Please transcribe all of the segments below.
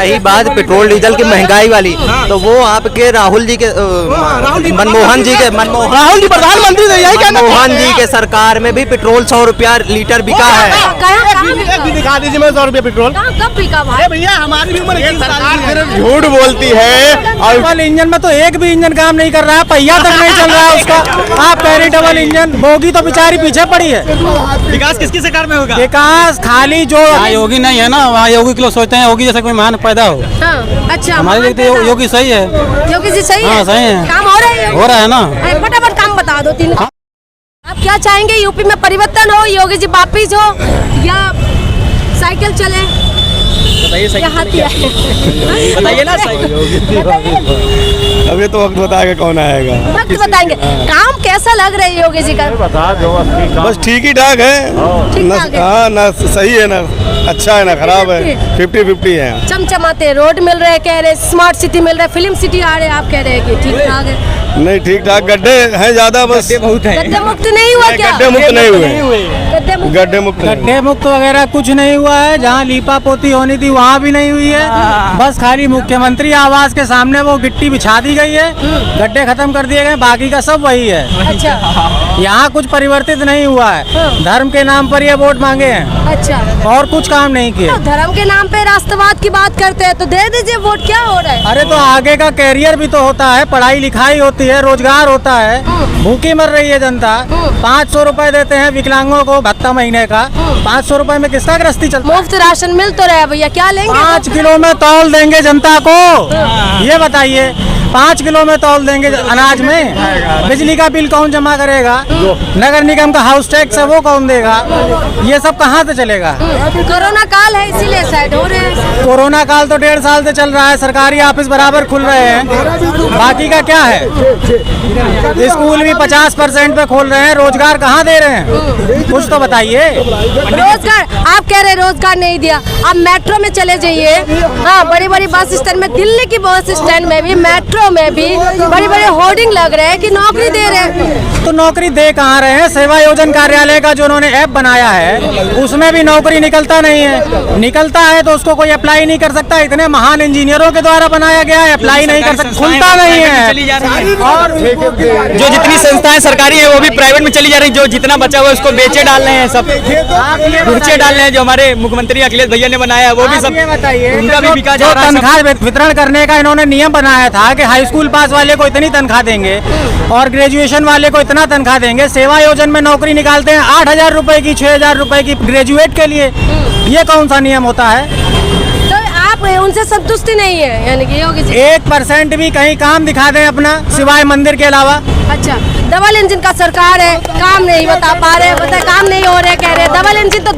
रही बात petrol diesel की महंगाई वाली, तो वो आपके राहुल जी के मनमोहन जी प्रधानमंत्री मनमोहन जी के सरकार में भी पेट्रोल 100 रुपया लीटर बिका है। दिखा दीजिए मैं 100 रुपया पेट्रोल कब बिका भाई? भैया हमारी भी उम्र झूठ बोलती है। और डबल इंजन में तो एक भी इंजन काम नहीं कर रहा है, पहिया तक नहीं चल रहा है उसका। आप कह रही डबल इंजन, बोगी तो बेचारी पीछे पड़ी है। विकास किसकी सरकार में होगा? विकास खाली जो योगी नहीं है ना, वहाँ योगी के लोग सोचते हैं योगी जैसा कोई महान पैदा हो। अच्छा, हमारे लिए तो योगी सही है। योगी जी सही है? हाँ सही है। काम हो रहा है ना। फटाफट काम बता दो 3। आप क्या चाहेंगे, यूपी में परिवर्तन हो, योगी जी वापिस हो, या साइकिल चले? बताइए ना। अभी तो वक्त बताएगा कौन आएगा। वक्त बताएंगे। काम कैसा लग रहा है योगी जी का? बस ठीक ही ठाक है। हाँ ना, सही है ना, अच्छा है ना, खराब है, 50-50 है। चमचमाते रोड मिल रहे, कह रहे स्मार्ट सिटी मिल रहा है, फिल्म सिटी आ रहे, आप कह रहे हैं कि ठीक ठाक है? नहीं, ठीक ठाक, गड्ढे हैं ज्यादा, बस बहुत है। गड्ढे मुक्त नहीं हुआ क्या? गड्ढे मुक्त नहीं हुए, गड्ढे मुक्त वगैरह कुछ नहीं हुआ है। जहाँ लीपा पोती होनी थी वहाँ भी नहीं हुई है। बस खाली मुख्यमंत्री आवास के सामने वो गिट्टी बिछा दी गई है, गड्ढे खत्म कर दिए गए, बाकी का सब वही है। अच्छा, यहाँ कुछ परिवर्तित नहीं हुआ है। धर्म के नाम पर ये वोट मांगे हैं। अच्छा, और कुछ काम नहीं किए। तो धर्म के नाम पे राष्ट्रवाद की बात करते हैं तो दे दीजिए वोट, क्या हो रहा है? अरे तो आगे का कैरियर भी तो होता है, पढ़ाई लिखाई होती है, रोजगार होता है। भूखी मर रही है जनता। 500 रुपए देते हैं विकलांगों को भत्ता महीने का। 500 रुपए में किसका गृहस्थी चलता है? मुफ्त राशन मिल तो रहा है भैया, क्या लेंगे? 5 किलो में तौल देंगे जनता को, ये बताइए। 5 किलो में तौल देंगे अनाज में। बिजली का बिल कौन जमा करेगा? नगर निगम का हाउस टैक्स है वो कौन देगा? ये सब कहाँ से चलेगा? कोरोना काल है इसीलिए साइड हो रहे हैं। कोरोना काल तो 1.5 साल से चल रहा है, सरकारी ऑफिस बराबर खुल रहे हैं, बाकी का क्या है? स्कूल भी 50% पे खोल रहे हैं, रोजगार कहाँ दे रहे हैं? कुछ तो बताइए। रोजगार आप कह रहे हैं रोजगार नहीं दिया, आप मेट्रो में चले जाइए। हाँ, बड़ी बड़ी बस स्टैंड में, दिल्ली की बस स्टैंड में भी, मेट्रो में भी बड़े बड़े होर्डिंग लग रहे हैं कि नौकरी दे रहे हैं। तो नौकरी दे कहाँ रहे हैं? सेवा योजन कार्यालय का जो उन्होंने ऐप बनाया है उसमें भी नौकरी निकलता नहीं है। निकलता है तो उसको कोई अप्लाई नहीं कर सकता। इतने महान इंजीनियरों के द्वारा बनाया गया है, अप्लाई नहीं कर सकता, खुलता नहीं है। और जो जितनी संस्थाएं सरकारी है वो भी प्राइवेट में चली जा रही, जो जितना बचा हुआ है उसको बेचे डाल रहे हैं, सब बेचे डाल रहे हैं। जो हमारे मुख्यमंत्री अखिलेश भैया ने बनाया है वो भी सब उनका भी बिका जा रहा है। तनख्वाह वितरण करने का इन्होंने नियम बनाया था कि हाई स्कूल पास वाले को इतनी तनख्वाह देंगे और ग्रेजुएशन वाले को इतना तनख्वाह देंगे। सेवा योजन में नौकरी निकालते हैं 8,000 रुपए की, 6,000 रुपए की ग्रेजुएट के लिए। ये कौन सा नियम होता है? तो आप उनसे संतुष्टि नहीं है, यानी कि योगी जी 1% भी कहीं काम दिखा दें अपना, सिवाय मंदिर के अलावा। अच्छा, डबल इंजन का सरकार है, काम नहीं बता पा रहे, बता काम नहीं हो रहे, कह रहे डबल इंजन तो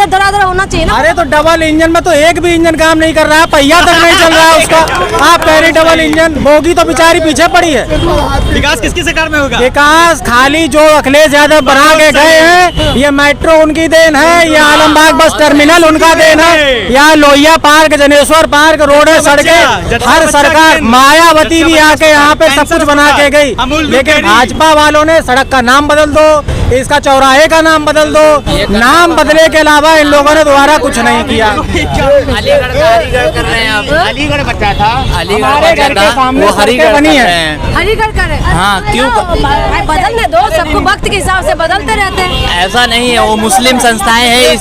धराधर होना चाहिए ना। अरे तो डबल इंजन में तो एक भी इंजन काम नहीं कर रहा है, पहिया तक नहीं चल रहा है उसका। आप कह रही डबल इंजन, बोगी तो बेचारी पीछे पड़ी है। विकास किसकी सरकार में होगा? विकास खाली जो अखिलेश यादव बना के गए हैं, ये मेट्रो उनकी देन है, ये आलमबाग बस टर्मिनल उनका देन है, या लोहिया पार्क, जनेश्वर पार्क, रोडें, सड़कें, हर सरकार, मायावती भी आके यहाँ पे सब कुछ बना के गई। लेकिन भाजपा वालों ने सड़क का नाम बदल दो, इसका चौराहे का नाम बदल दो, नाम बदले के अलावा इन लोगों ने दोबारा कुछ नहीं किया। अलीगढ़ का हरिगढ़ कर रहे हैं आप। अलीगढ़ बचा था, अलीगढ़ के सामने हरिगढ़ बनी है। हरिगढ़ करे। हाँ, क्यों बदलने दो, सबको वक्त के हिसाब से बदलते रहते हैं। ऐसा नहीं है, वो मुस्लिम संस्थाएं हैं,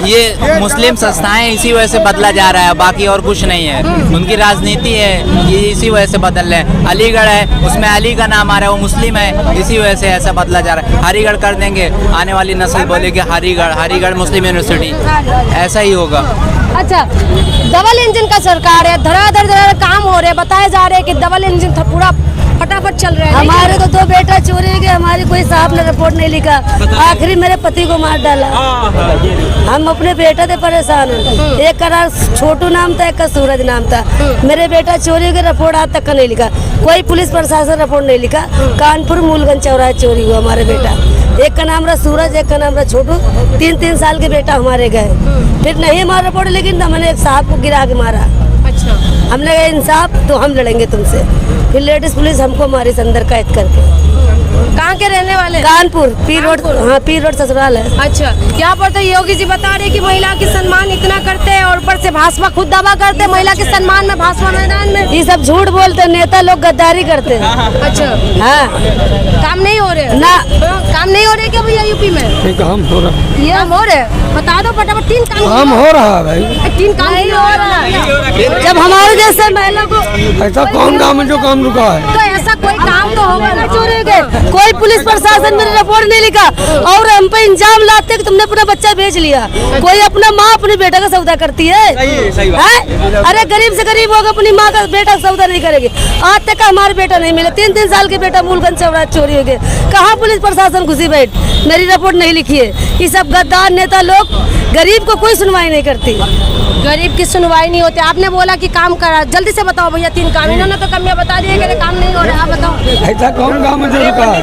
ये मुस्लिम संस्थाएं इसी वजह से बदला जा रहा है, बाकी और कुछ नहीं है। उनकी राजनीति है, ये इसी वजह से बदल रहे हैं। अलीगढ़ है, उसमें अली का नाम आ रहा है, वो मुस्लिम है, इसी वजह से ऐसा बदला जा रहा है। हरिगढ़ कर देंगे, आने वाली नस्ल बोलेगी हरिगढ़ मुस्लिम यूनिवर्सिटी, ऐसा ही होगा। अच्छा, डबल इंजन का सरकार है, धराधर काम हो रहे हैं, बताए जा रहे हैं कि डबल इंजन था, पूरा फटाफट चल रहा है। हमारे तो 2 बेटा चोरी गए, हमारी कोई साहब ने रिपोर्ट नहीं लिखा, आखिरी मेरे पति को मार डाला। हम अपने बेटा से परेशान हैं। एक का छोटू नाम था, एक का सूरज नाम था। मेरे बेटा चोरी के रिपोर्ट आज तक का नहीं लिखा, कोई पुलिस प्रशासन रिपोर्ट नहीं लिखा। कानपुर मूलगंज चौराहे चोरी हुआ हमारे बेटा। एक का नाम रहा सूरज, एक का नाम रहा छोटू। 3-3 साल के बेटा हमारे गए, फिर नहीं मार रिपोर्ट, लेकिन हमने एक साहब को गिरा के मारा। अच्छा, हमने कहा इंसाफ तो हम लड़ेंगे तुमसे, फिर लेडीज पुलिस हमको मारी अंदर कैद करके। कहाँ के रहने वाले हैं? कानपुर पीर रोड, हाँ पीर रोड ससुराल है। अच्छा, यहाँ पर तो योगी जी बता रहे कि महिला की सम्मान इतना करते हैं और ऊपर से भाजपा खुद दावा करते हैं महिला के सम्मान में भाजपा मैदान में। ये सब झूठ बोलते, नेता लोग गद्दारी करते हैं। अच्छा, हाँ काम नहीं हो रहे ना, काम नहीं हो रहे क्या भैया यूपी में? काम हो रहा, ये हो रहे, बता दो फटाफट। 3 काम हो रहा है भाई, 3 काम नहीं हो रहा। जब हमारे जैसे महिला को ऐसा कौन काम है जो काम रुका है? तो ऐसा कोई काम तो होगा ना। चोरी गए, कोई पुलिस प्रशासन में रिपोर्ट नहीं लिखा और हम पे इंजाम लाते कि तुमने अपना बच्चा बेच लिया। कोई अपना माँ अपने बेटा का सौदा करती है? अरे गरीब से गरीब होगा अपनी माँ का बेटा का सौदा नहीं करेगी। आज तक हमारे बेटा नहीं मिला, 3 साल के बेटा मूलगंज से चोरी हो गए। कहाँ पुलिस प्रशासन घुसी बैठ, मेरी रिपोर्ट नहीं लिखी है। ये सब गद्दार नेता लोग गरीब को कोई सुनवाई नहीं करती। गरीब की सुनवाई नहीं होती। आपने बोला कि काम करा, जल्दी से बताओ भैया 3 काम। इन्होंने तो कमियां बता दी है कि काम नहीं हो रहा। आप बताओ ऐसा कौन काम है जो रुका है?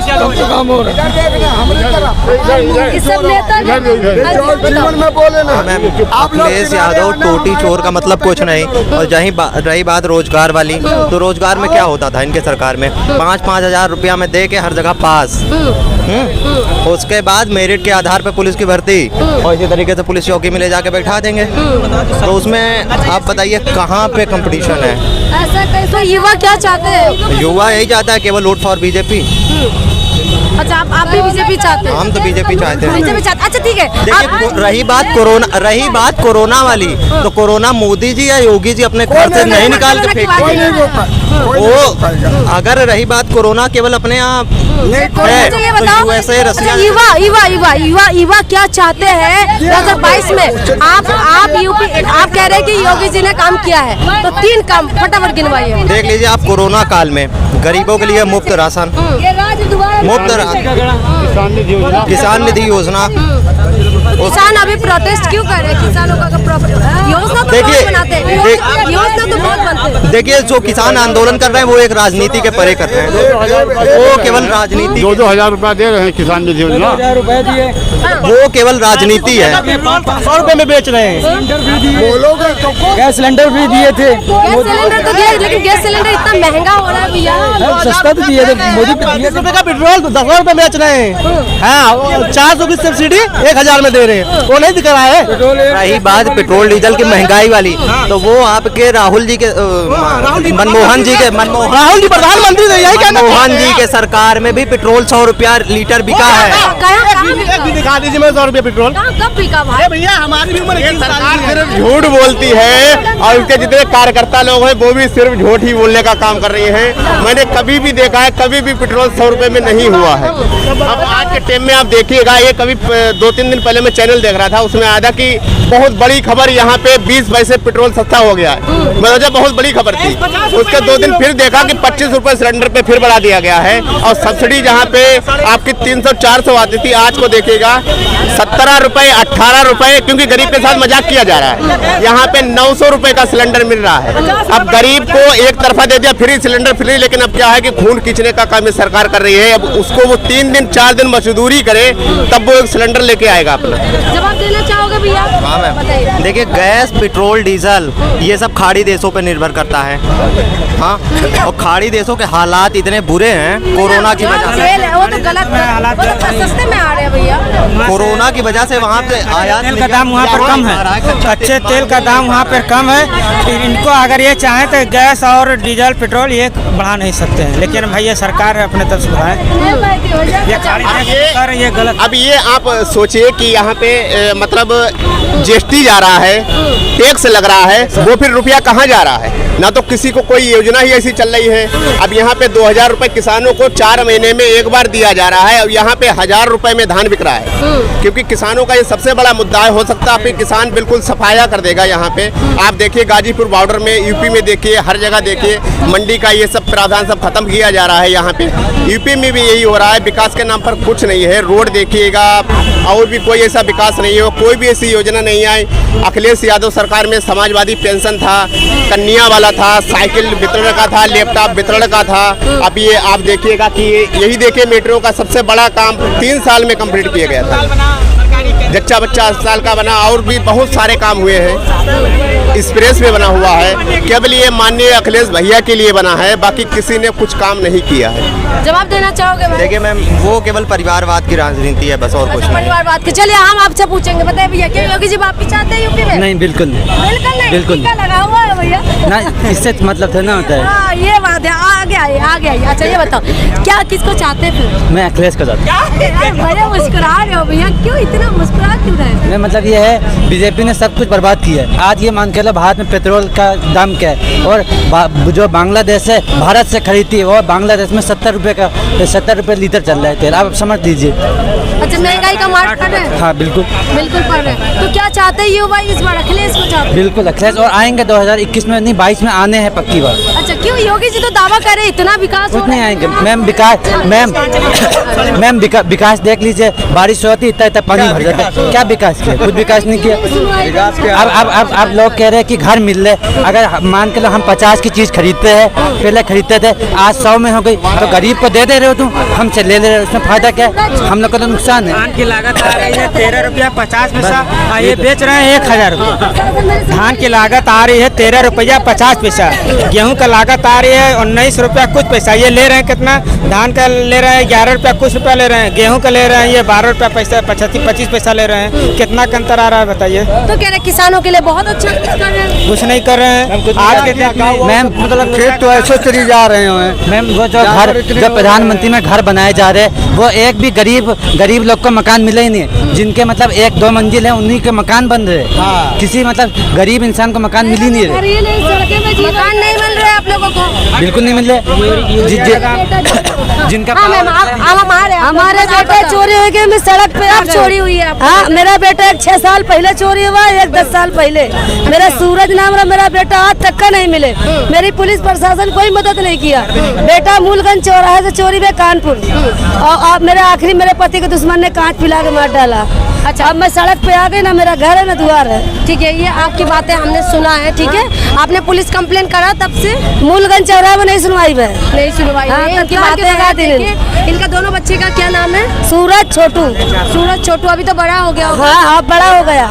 सब तो काम हो रहा है। ये सब नेता अखिलेश यादव टोटी चोर का मतलब कुछ नहीं। और रही बात रोजगार वाली, तो रोजगार में क्या होता था इनके सरकार में? 5-5 हजार रुपया में दे के हर जगह पास। उसके बाद मेरिट के आधार पर पुलिस की भर्ती और इसी तरीके से पुलिस चौकी में ले जाके बैठा देंगे। तो उसमें आप बताइए कहाँ पे कंपटीशन है? ऐसा कैसे? तो युवा क्या चाहते हैं? युवा यही चाहता है केवल वोट फॉर बीजेपी। अच्छा, आप भी बीजेपी चाहते हैं? हम तो बीजेपी चाहते हैं। बीजेपी चाहते। अच्छा ठीक है। देखिए, रही बात कोरोना वाली, तो कोरोना मोदी जी या योगी जी अपने घर से नहीं निकाल के फेंक। वो अगर रही बात कोरोना केवल अपने यहाँ है, तो यूएसए रशिया। युवा क्या चाहते हैं 2022 में? आप यूपी, आप कह रहे हैं कि योगी जी ने काम किया है, तो 3 काम फटाफट गिनवाइए। देख लीजिए आप, कोरोना काल में गरीबों के लिए मुफ्त राशन, मुफ्त किसान निधि योजना। किसान अभी प्रोटेस्ट क्यों कर रहे हैं? किसानों का योजना तो बहुत बनाते हैं, योजना तो बहुत बनते हैं। देखिए, जो किसान आंदोलन कर रहे हैं वो एक राजनीति के परे कर रहे हैं। वो केवल राजनीति, 2,000 रुपया दे रहे हैं किसान निधि योजना, वो केवल राजनीति है। 500 रुपए में बेच रहे हैं। गैस सिलेंडर भी दिए थे, गैस सिलेंडर तो दिया, लेकिन गैस सिलेंडर इतना महंगा हो रहा है भैया। सस्ता तो दिए थे मोदी। 30 रुपए का पेट्रोल 10 रुपए बेच रहे हैं। हाँ, 400 की सब्सिडी 1000 में दे रहे हैं, वो नहीं दिख रहा है। रही बात पेट्रोल डीजल की महंगाई वाली, तो वो आपके राहुल जी के मनमोहन जी प्रधानमंत्री मनमोहन जी के सरकार में भी पेट्रोल 100 रुपया लीटर बिका है। दिखा दीजिए मैं 100 रुपया पेट्रोल। कब बिका भाई? भैया हमारी भी उम्र सरकार सिर्फ झूठ बोलती है और उसके जितने कार्यकर्ता लोग हैं वो भी सिर्फ झूठ ही बोलने का काम कर रही हैं। मैंने कभी भी देखा है, कभी भी पेट्रोल 100 रुपए में नहीं हुआ है। अब आज के टाइम में आप देखिएगा, ये कभी 2-3 दिन पहले मैं चैनल देख रहा था, उसमें आया था कि बहुत बड़ी खबर, यहाँ पे 20 पैसे पेट्रोल सस्ता हो गया है। मतलब बहुत बड़ी खबर थी। उसके 2 दिन फिर देखा कि 25 रुपए सिलेंडर पे फिर बढ़ा दिया गया है। और सब्सिडी जहाँ पे आपकी 300-400 आती थी, आज को देखिएगा 17 रुपए, 18 रुपए, क्योंकि गरीब के साथ मजाक किया जा रहा है। यहाँ पे 900 रुपए का सिलेंडर मिल रहा है। अब गरीब को एक तरफा दे दिया फ्री सिलेंडर फ्री, लेकिन अब क्या है कि खून खींचने का काम सरकार कर रही है। अब उसको वो 3 दिन 4 दिन मजदूरी करे तब वो एक सिलेंडर लेके आएगा अपना। जवाब देना चाहोगे भैया? हाँ मैम, देखिए गैस, पेट्रोल, डीजल ये सब खाड़ी देशों पे निर्भर करता है। हाँ, और खाड़ी देशों के हालात इतने बुरे हैं कोरोना की वजह से। वो तो गलत है, वो तो सस्ते में आ रहे हैं भैया। कोरोना की वजह से वहाँ पे आयात तेल का दाम वहाँ पर कम है, अच्छे तेल का दाम वहाँ पर कम है। इनको अगर ये चाहें तो गैस और डीजल पेट्रोल ये बढ़ा नहीं सकते हैं, लेकिन भैया सरकार अपने तरफ से बढ़ाए। ये गलत। अब ये आप सोचिए कि यहाँ पे मतलब जीएसटी जा रहा है, टैक्स लग रहा है, वो फिर रुपया कहाँ जा रहा है? ना तो किसी को कोई योजना ही ऐसी चल रही है। अब यहाँ पे 2000 रुपए किसानों को 4 महीने में एक बार दिया जा रहा है। अब यहाँ पे 1000 रुपए में धान बिक रहा है, क्योंकि किसानों का ये सबसे बड़ा मुद्दा है। हो सकता है किसान बिल्कुल सफाया कर देगा। यहाँ पे आप देखिए गाजीपुर बॉर्डर में, यूपी में देखिए, हर जगह देखिए मंडी का ये सब प्रावधान सब खत्म किया जा रहा है। यहाँ पे यूपी में भी यही हो रहा है। विकास के नाम पर कुछ नहीं है। रोड देखिएगा, और भी कोई ऐसा विकास नहीं है, कोई भी ऐसी योजना नहीं आई। अखिलेश यादव सरकार में समाजवादी पेंशन था, कन्या वाला था, साइकिल वितरण का था, लैपटॉप वितरण का था। अब ये आप देखिएगा कि यही देखिए मेट्रो का सबसे बड़ा काम 3 साल में कंप्लीट किया गया था। जच्चा बच्चा अस्पताल का बना, और भी बहुत सारे काम हुए हैं। एक्सप्रेस वे बना हुआ है, केवल ये माननीय अखिलेश भैया के लिए बना है, बाकी किसी ने कुछ काम नहीं किया है। जवाब देना चाहोगे भाई? देखिए मैम, वो केवल परिवारवाद की राजनीति है बस, और कुछ नहीं। परिवारवाद की। चलिए हम आपसे पूछेंगे, बताइए भैया, क्या योगी जी वापस चाहते हैं यूपी में? नहीं, बिल्कुल नहीं। बिल्कुल नहीं। बिल्कुल टीका लगा हुआ है भैया। ना, इससे मतलब थोड़ा ना होता है। हाँ, ये बात है। आगे आइए, आगे आइए। अच्छा ये बताओ, क्या किसको चाहते हैं फिर? मैं अखिलेश को चाहता हूँ। बड़े मुस्कुरा रहे हो भैया, क्यों इतना मुस्कुरा क्यों रहे हैं? मैं मतलब ये है, बीजेपी ने सब कुछ बर्बाद किया है। आज ये मान के लो भारत में पेट्रोल का दाम क्या है, और जो बांग्लादेश है भारत से खरीदती है, और बांग्लादेश में 70 रुपये लीटर चल रहा है तेल। आप समझ लीजिए। अच्छा, महंगाई का मार पड़ रहा है? हाँ बिल्कुल बिल्कुल पड़ रहा है। तो क्या चाहते हैं युवा इस बार? अखिलेश को चाहते हैं? बिल्कुल अखिलेश, और आएंगे 2021 में, नहीं 22 में आने हैं पक्की बात। अच्छा, क्यों? योगी जी तो दावा करे इतना विकास हो कुछ नहीं रहा है। आएंगे मैम। विकास देख लीजिए, बारिश होती इतना पानी भर जाता है। क्या विकास किया? कुछ विकास नहीं किया। अब लोग कह रहे हैं कि घर मिल रहे। अगर मान के लो हम 50 की चीज खरीदते हैं, पहले खरीदते थे, आज 100 में हो गई, तो गरीब को दे रहे हो तुम, हमसे ले रहे हो, उसमें फायदा क्या है? हम लोग का तो नुकसान है। धान की लागत आ रही है 13 रुपया 50 पैसा, और ये बेच रहे हैं 1000 रुपया। धान की लागत आ रही है 13 रुपया 50 पैसा। गेहूं का लागत आ रही है 19 रुपया कुछ पैसा। ये ले रहे हैं कितना? धान का ले रहे हैं 11 रुपया कुछ रुपया ले रहे हैं, गेहूं का ले रहे हैं ये 12 रुपया पैसा, 25 पैसा ले रहे हैं। कितना का अंतर आ रहा है बताइए? तो कह रहे किसानों के लिए बहुत अच्छा कुछ कर रहे हैं। कुछ नहीं कर रहे हैं। आज के दिन में मैम मतलब खेत तो ऐसे चली जा रहे हैं मैम। वो जो प्रधानमंत्री में घर बनाए जा रहे हैं, वो एक भी गरीब लोग को मकान मिले ही नहीं। जिनके मतलब 1-2 मंजिल है, उन्हीं के मकान बन रहे। किसी मतलब गरीब इंसान को मकान मिल ही नहीं रहे। मकान नहीं मिल रहे आप लोगों को? बिल्कुल नहीं मिल रहे। जिनका हमारे बेटे चोरी हो गए, सड़क पे अब चोरी हुई है। हाँ, मेरा बेटा एक 6 साल पहले चोरी हुआ, एक 10 साल पहले। मेरा सूरज नाम रहा, मेरा बेटा आज तक का नहीं मिले। मेरी पुलिस प्रशासन कोई मदद नहीं किया। बेटा मूलगंज चौराहे से चोरी में कानपुर, और मेरे आखिरी मेरे पति के दुश्मन ने कांच पिला के मार डाला। अच्छा, अब मैं सड़क पे आ गई, ना मेरा घर है ना द्वार है। ठीक है, ये आपकी बातें हमने सुना है। ठीक है, आपने पुलिस कंप्लेन करा तब से? मूलगंज चौराहे में नहीं सुनवाई है। नहीं सुनवाई हाँ, है। इनकी बातें लगा देंगे। इनका दोनों बच्चे का क्या नाम है? सूरज छोटू। सूरज छोटू अभी तो बड़ा हो गया होगा। हाँ, अब बड़ा हो गया।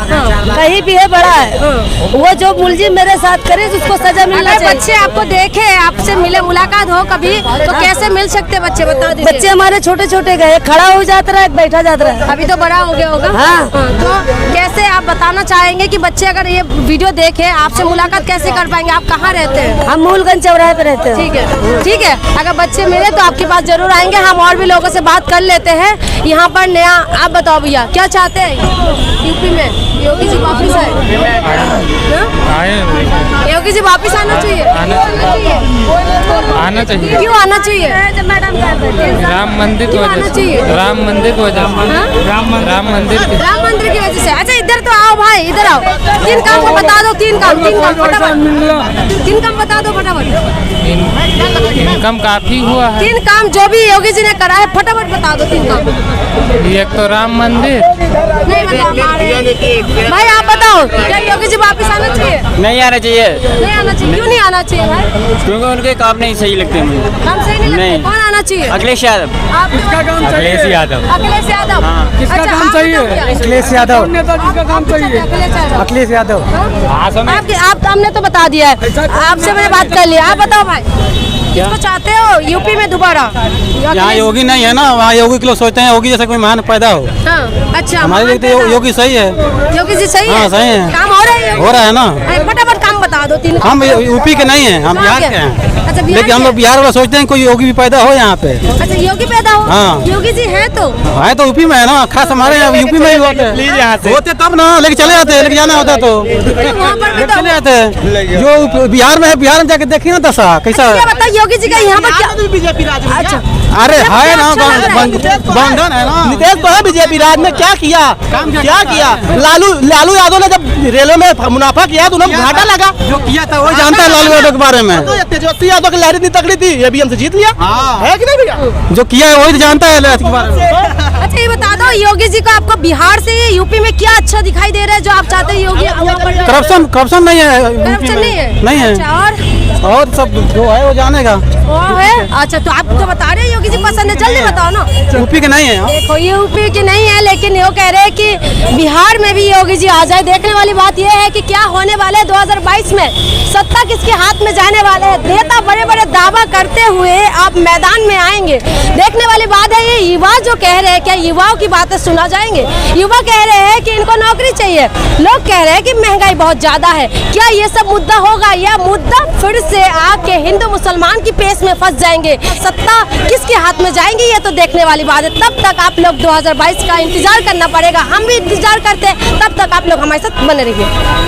कहीं भी है बड़ा है। वो जो मुलजिम मेरे साथ करे उसको सजा मिलना अगर चाहिए। बच्चे आपको देखे, आपसे मिले, मुलाकात हो कभी, तो कैसे मिल सकते बच्चे? बता दीजिए। बच्चे हमारे छोटे छोटे गए, खड़ा हो जाता रहा, एक बैठा जाता रहा। अभी तो बड़ा हो गया होगा। हाँ। तो कैसे आप बताना चाहेंगे कि बच्चे अगर ये वीडियो देखे, आपसे मुलाकात कैसे कर पाएंगे? आप कहाँ रहते हैं? हम मूलगंज चौराहे पे रहते हैं। ठीक है, ठीक है। अगर बच्चे मिले तो आपके पास जरूर आएंगे। हम और भी लोगों से बात कर लेते हैं। यहाँ पर नया, आप बताओ भैया, क्या चाहते हैं यूपी में? योगी जी वापिस आए? योगी जी वापिस आना चाहिए? आना चाहिए। क्यों आना चाहिए? राम मंदिर की आना वजह चाहिए? से। राम मंदिर की वजह से। राम मंदिर की वजह से। अच्छा, इधर तो आओ भाई, इधर आओ। 3 काम को बता दो। 3 काम फटाफट। 3 काम बता दो फटाफट। इनकम काफी हुआ है। 3 काम जो भी योगी जी ने करा है फटाफट बता दो। 3 काम। एक तो राम मंदिर। नहीं बता पा रहे भाई, आप बताओ, क्या योगी जी वापिस आना चाहिए? नहीं आना चाहिए, नहीं आना चाहिए। क्यों नहीं आना चाहिए भाई? क्योंकि उनके काम नहीं सही लगते मुझे। काम सही नहीं लगते। कौन आना चाहिए? अखिलेश यादव। किसका काम? अखिलेश यादव। अखिलेश यादव। किसका अच्छा, काम आप चाहिए? बताओ क्या? अखिलेश यादव। किसका काम चाहिए? अखिलेश यादव। आप हमने तो बता दिया है, आपसे मैंने बात कर लिया। आप बताओ भाई, किसको चाहते हो यूपी में दोबारा? यहाँ योगी नहीं है ना, वहाँ योगी के लोग सोचते हैं योगी जैसा कोई महान पैदा हो। हाँ, अच्छा, हमारे लिए तो योगी सही है। योगी जी सही है? हाँ, सही है। काम हो रहा है? हो रहा है ना। फटाफट काम बता दो। 3 हम यूपी के नहीं हैं, हम बिहार के हैं। अच्छा, लेकिन हम लोग बिहार वाला सोचते हैं कोई योगी भी पैदा हो यहाँ पे। अच्छा, योगी पैदा हो? हाँ। योगी जी है तो है तो यूपी में है ना, खास हमारे यहाँ यूपी में ही होते तब ना, लेके चले जाते हैं, लेके जाना होता तो वहाँ पर भी चले जाते हैं। जो बिहार में है, बिहार में जाके देखिए ना दशा कैसा क्या बताओ योगी जी का यहाँ पर क्या? अच्छा, अरे है ना, बंधन है ना। नीतीश तो है बीजेपी राज में, क्या किया? क्या किया? लालू यादव ने जब रेलवे में मुनाफा किया तो उन्हें घाटा लगा। जो किया था वो जानता है लालू यादव के बारे में। तेजस्वी यादव की लहरी इतनी तगड़ी थी, ये भी हमसे जीत लिया है कि नहीं भैया? जो किया है वही तो जानता है के बारे में। अच्छा, ये बता दो योगी जी को आपको बिहार से यूपी में क्या अच्छा दिखाई दे रहा है जो आप चाहते हैं योगी? करप्शन नहीं है, करप्शन नहीं है? नहीं है। अच्छा, और और सब जो है वो जानेगा। वो है अच्छा, तो आप तो बता रहे हैं योगी जी पसंद है, जल्दी बताओ ना। यूपी के नहीं है। देखो ये यूपी की नहीं है, लेकिन ये कह रहे हैं कि बिहार में भी योगी जी आ जाए। देखने वाली बात यह है कि क्या होने वाला है 2022 में, सत्ता किसके हाथ में जाने वाले हैं। नेता बड़े बड़े दावा करते हुए आप मैदान में आएंगे। देखने वाली बात है, ये युवा जो कह रहे हैं, क्या युवाओं की बातें सुना जाएंगे। युवा कह रहे हैं कि इनको नौकरी चाहिए, लोग कह रहे हैं कि महंगाई बहुत ज्यादा है। क्या ये सब मुद्दा होगा, या मुद्दा फिर से आके हिंदू मुसलमान की पेश में फंस जाएंगे। सत्ता किसके हाथ में जाएंगी, ये तो देखने वाली बात है। तब तक आप लोग 2022 का इंतजार करना पड़ेगा, हम भी इंतजार करते हैं। तब तक आप लोग हमारे साथ बने रहिए।